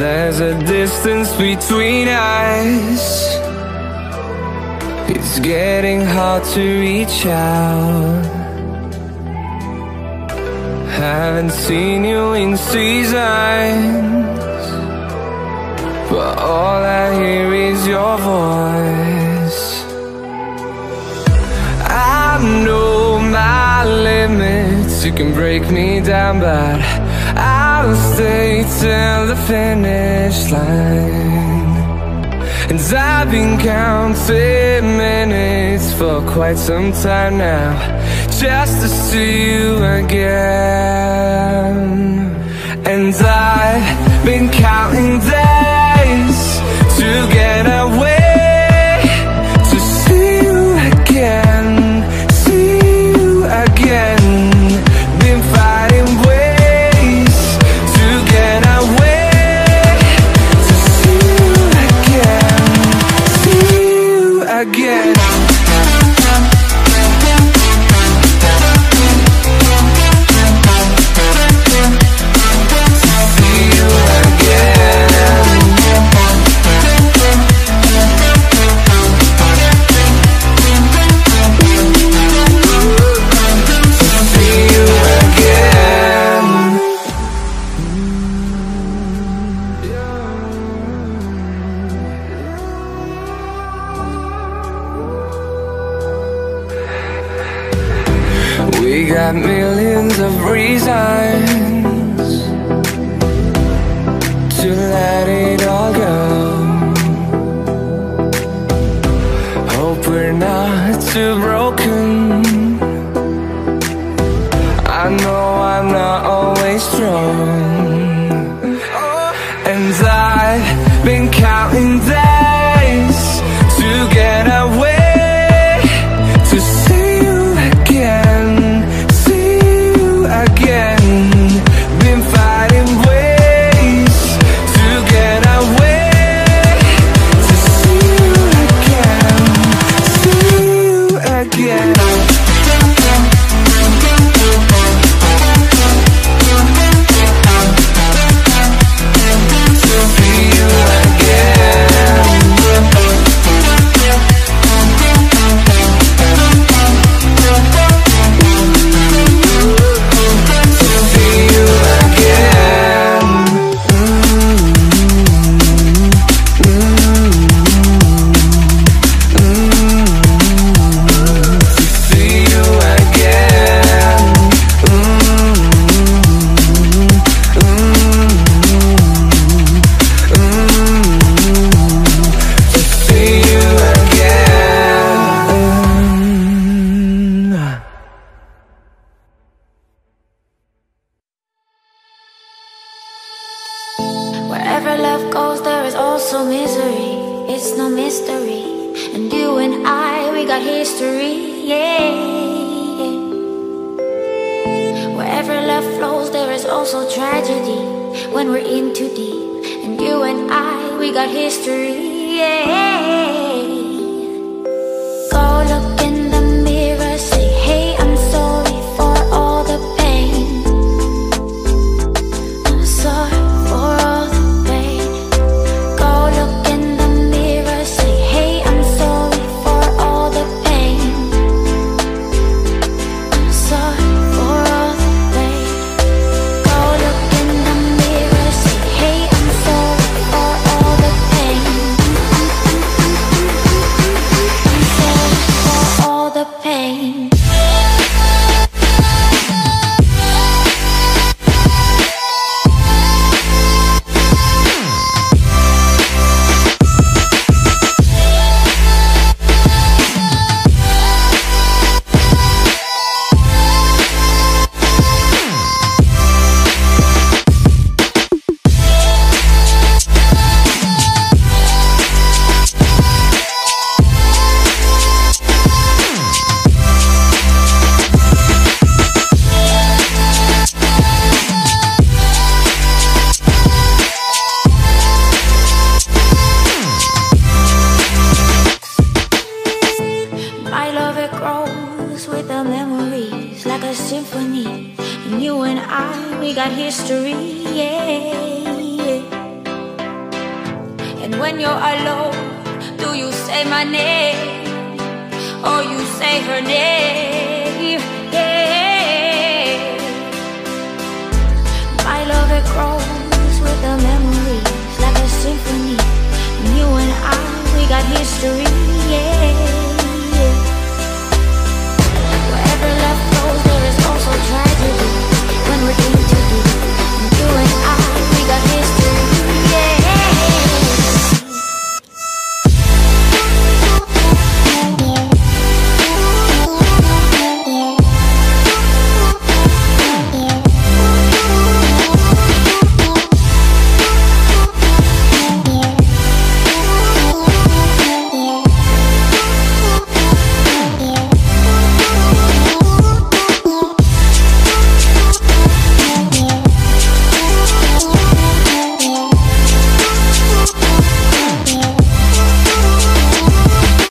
There's a distance between us. It's getting hard to reach out. Haven't seen you in seasons, but all I hear is your voice. I know my limits, you can break me down, but I'll stay till the finish line. And I've been counting minutes for quite some time now, just to see you again. And I've been counting days to get away, to see you again, see you again. Been fighting ways to get away, to see you again, see you again. We got millions of reasons to let it all go. Hope we're not too broken. I know I'm not always strong, and I've been counting days to get away, to see you again, see you again. Been fighting ways to get away, to see you again, see you again. Wherever love goes, there is also misery. It's no mystery. And you and I, we got history, yeah. Wherever love flows, there is also tragedy when we're in too deep. And you and I, we got history, yeah. Go look in the mirror, say, hey, I'm sorry for all the pain. I'm sorry for all the pain. Go look in the mirror, say, hey, I'm sorry for all the pain. I'm sorry for all the pain. Go look in the mirror, say, hey, I'm sorry for all the pain. I'm sorry for all the pain. My love, it grows with the memories like a symphony. And you and I, we got history, yeah. when you're alone, do you say my name or you say her name? Yeah. My love, it grows with the memories like a symphony. And you and I